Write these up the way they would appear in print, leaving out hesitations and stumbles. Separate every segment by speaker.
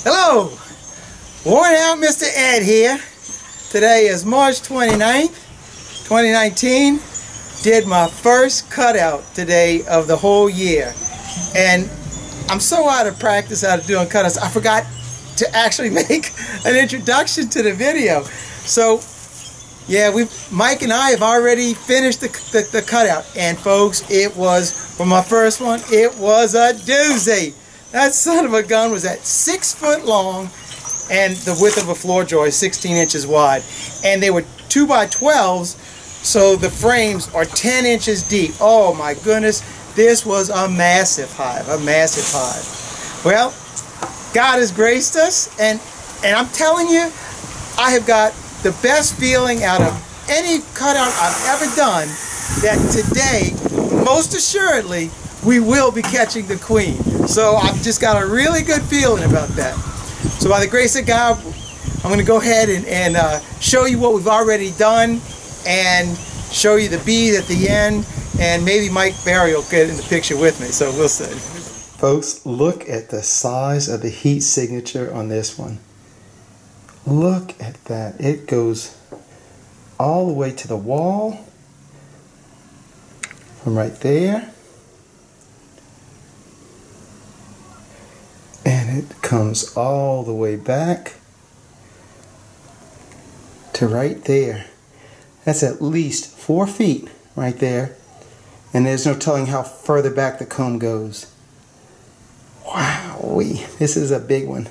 Speaker 1: Hello, Worn Out Mr. Ed here. Today is March 29th, 2019. Did my first cutout today of the whole year. And I'm so out of practice out of doing cutouts, I forgot to actually make an introduction to the video. So, yeah, Mike and I have already finished the cutout. And folks, it was, for my first one, it was a doozy. That son of a gun was at 6 foot long and the width of a floor joist, 16 inches wide. And they were 2x12s, so the frames are 10 inches deep. Oh my goodness, this was a massive hive, a massive hive. Well, God has graced us, and I'm telling you, I have got the best feeling out of any cutout I've ever done that today, most assuredly, we will be catching the queen. So I've just got a really good feeling about that. So by the grace of God, I'm going to go ahead and show you what we've already done and show you the bees at the end, and maybe Mike Barry will get in the picture with me, so we'll see. Folks, look at the size of the heat signature on this one. Look at that. It goes all the way to the wall from right there. And it comes all the way back to right there. That's at least 4 feet right there. And there's no telling how further back the comb goes. Wowee, this is a big one.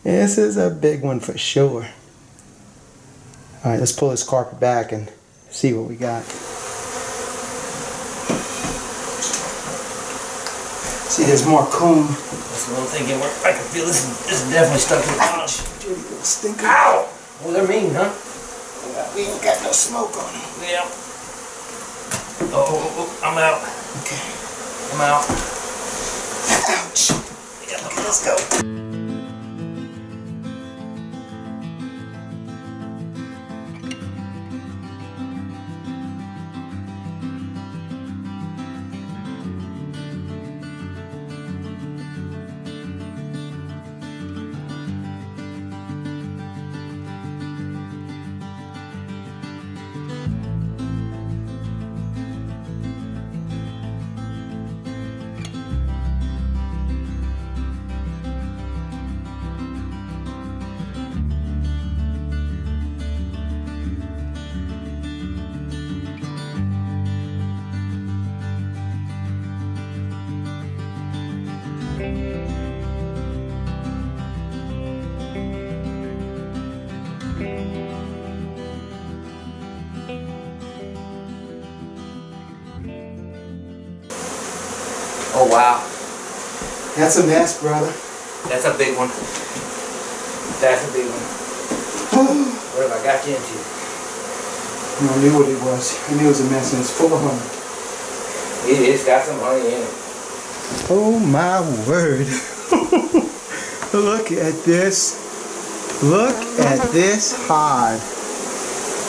Speaker 1: This is a big one for sure. Alright, let's pull this carpet back and see what we got. See, there's more comb.
Speaker 2: That's what I'm thinking. I can feel this is definitely stuck in the bottom.
Speaker 1: Dirty little stinker.
Speaker 2: Ow! Well, they're mean, huh?
Speaker 1: We ain't got no smoke on them.
Speaker 2: Yeah. Oh, I'm out.
Speaker 1: Okay.
Speaker 2: I'm out.
Speaker 1: Ouch.
Speaker 2: Yeah,
Speaker 1: Okay, let's go.
Speaker 2: Oh, wow.
Speaker 1: That's a mess, brother.
Speaker 2: That's a big one. That's a big one. What have I got you into?
Speaker 1: I knew what it was. I knew it was a mess, and it's full of honey.
Speaker 2: It's got some honey in it.
Speaker 1: Oh my word. Look at this. Look at this hive.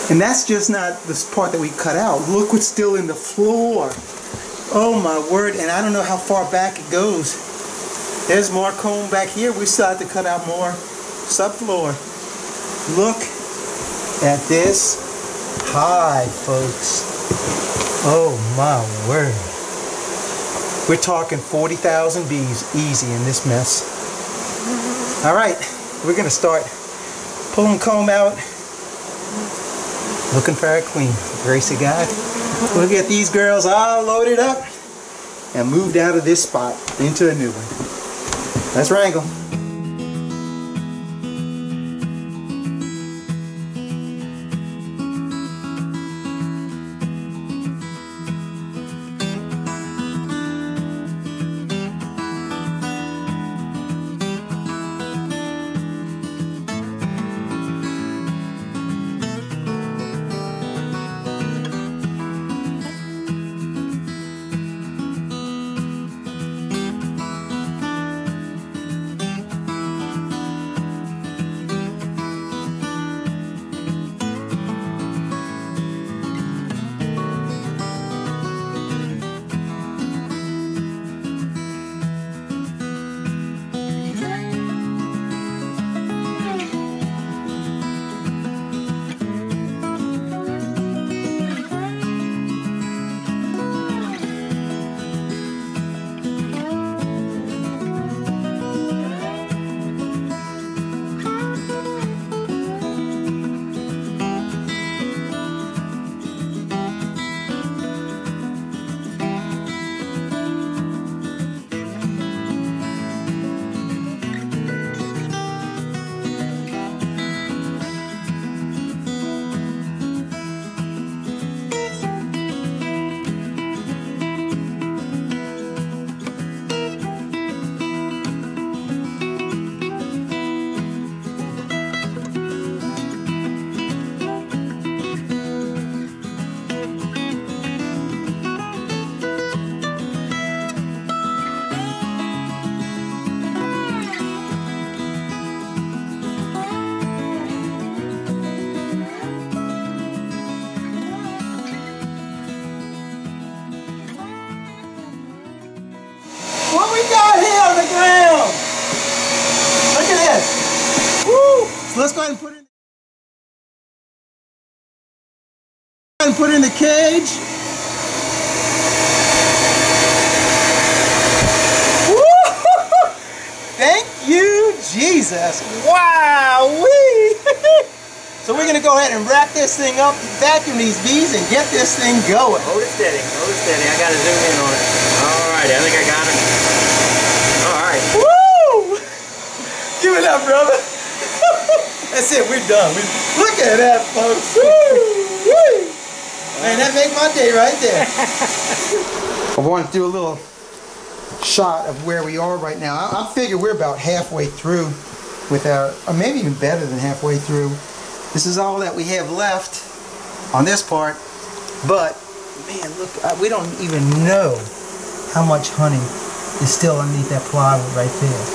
Speaker 1: And that's just not this part that we cut out. Look what's still in the floor. Oh my word, and I don't know how far back it goes. There's more comb back here. We still have to cut out more subfloor. Look at this hive, folks. Oh my word. We're talking 40,000 bees easy in this mess. Alright, we're going to start pulling comb out, looking for our queen. The grace of God. Look at these girls all loaded up and moved out of this spot into a new one. Let's wrangle. ahead and put in the cage. Thank you, Jesus. Wow-wee. So we're going to go ahead and wrap this thing up, vacuum these bees, and get this thing going.
Speaker 2: Hold it steady. Hold it steady. I got to zoom in on it. All right. I think I got it. All right.
Speaker 1: Woo! Give it up, brother. That's it. We're done. Look at that, folks. Woo! Man, that makes my day right there. I want to do a little shot of where we are right now. I figure we're about halfway through with our, or maybe even better than halfway through. This is all that we have left on this part, but man, look, we don't even know how much honey is still underneath that plywood right there.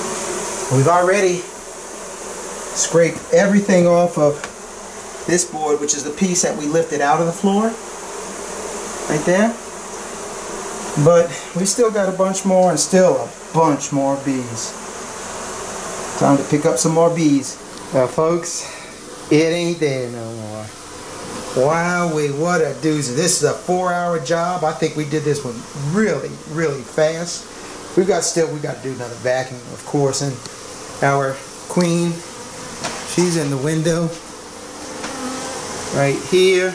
Speaker 1: We've already scraped everything off of this board, which is the piece that we lifted out of the floor, right there. But we still got a bunch more and still a bunch more bees. Time to pick up some more bees. Now folks, it ain't there no more. Wowee, what a doozy. This is a 4-hour job. I think we did this one really, really fast. We got to do another vacuum, of course, and our queen, she's in the window right here.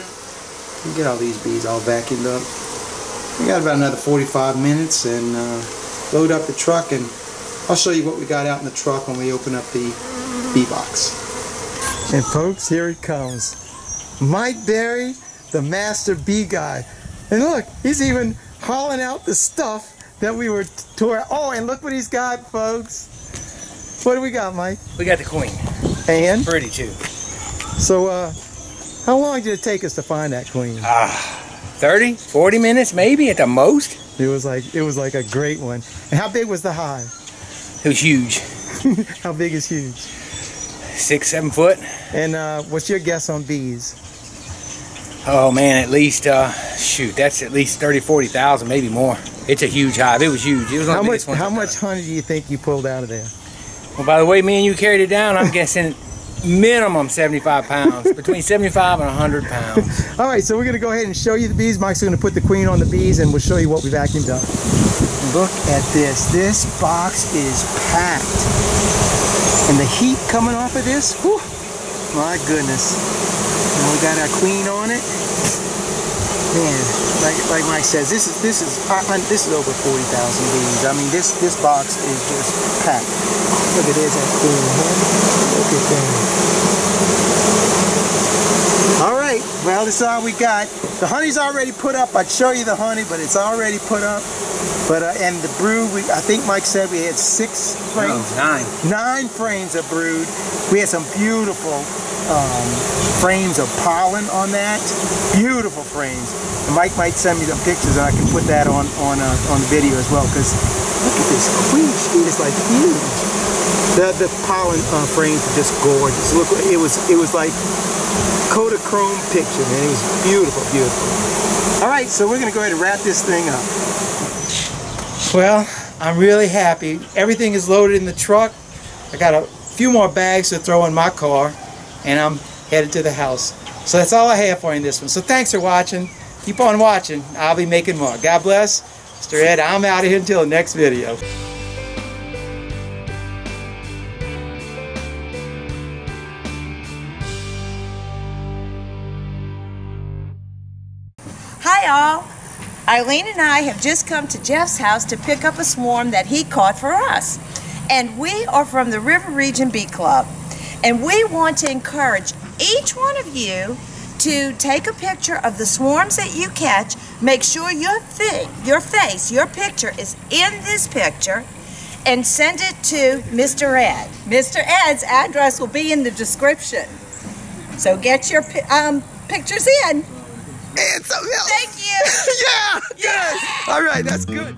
Speaker 1: You get all these bees all vacuumed up. We got about another 45 minutes and load up the truck, and I'll show you what we got out in the truck when we open up the bee box. And folks, here it comes. Mike Berry, the master bee guy. And look, he's even hauling out the stuff that we were tore. Oh, and look what he's got, folks. What do we got, Mike?
Speaker 2: We got the queen.
Speaker 1: And?
Speaker 2: Pretty too.
Speaker 1: So, how long did it take us to find that queen?
Speaker 2: 30, 40 minutes maybe at the most.
Speaker 1: It was like a great one. And how big was the hive?
Speaker 2: It was huge.
Speaker 1: How big is huge?
Speaker 2: 6, 7 foot.
Speaker 1: And what's your guess on bees?
Speaker 2: Oh man, at least shoot, that's at least 30, 40,000, maybe more. It's a huge hive. It was huge. It was
Speaker 1: how much honey do you think you pulled out of there?
Speaker 2: Well, by the way me and you carried it down, I'm guessing minimum 75 pounds, between 75 and 100 pounds.
Speaker 1: All right, so we're going to go ahead and show you the bees. Mike's going to put the queen on the bees, and we'll show you what we vacuumed up. Look at this. This box is packed. And the heat coming off of this, whew, my goodness. And we got our queen on it. Man, like Mike says, this is over 40,000 bees. I mean, this box is just packed. Look at this, that queen. Look at that. All right, well, this is all we got. The honey's already put up. I'd show you the honey, but it's already put up. But and the brood, I think Mike said we had 6 frames.
Speaker 2: No, 9.
Speaker 1: 9 frames of brood. We had some beautiful frames of pollen on that. Beautiful frames. And Mike might send me some pictures, and I can put that on the video as well. Because look at this queen. She is like huge. The pollen frames are just gorgeous. Look, it was like Kodachrome picture, man. It was beautiful, beautiful. All right, so we're gonna go ahead and wrap this thing up. Well, I'm really happy. Everything is loaded in the truck. I got a few more bags to throw in my car, and I'm headed to the house. So that's all I have for you in this one. So thanks for watching. Keep on watching. I'll be making more. God bless. Mr. Ed, I'm out of here until the next video.
Speaker 3: Hi all. Eileen and I have just come to Jeff's house to pick up a swarm that he caught for us. And we are from the River Region Bee Club. And we want to encourage each one of you to take a picture of the swarms that you catch. Make sure your face, your picture is in this picture, and send it to Mr. Ed. Mr. Ed's address will be in the description. So get your pictures in.
Speaker 1: And something else.
Speaker 3: Thank you.
Speaker 1: Yeah, good. All right, that's good.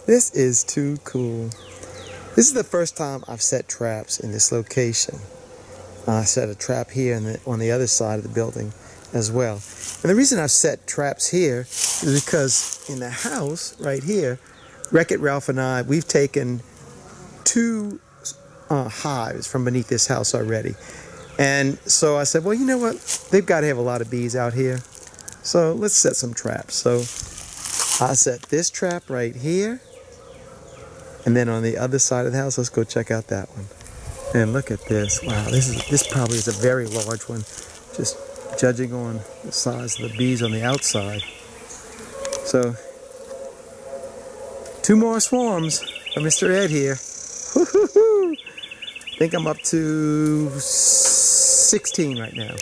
Speaker 1: This is too cool. This is the first time I've set traps in this location. I set a trap here and on the other side of the building as well. And the reason I've set traps here is because in the house right here, Wreck-It Ralph and I, we've taken 2 hives from beneath this house already. And so I said, well, you know what? They've got to have a lot of bees out here. So let's set some traps. So I set this trap right here. And then on the other side of the house, let's go check out that one. And look at this. Wow, this probably is a very large one. Just judging on the size of the bees on the outside. So 2 more swarms for Mr. Ed here. Woo-hoo-hoo. I think I'm up to 16 right now.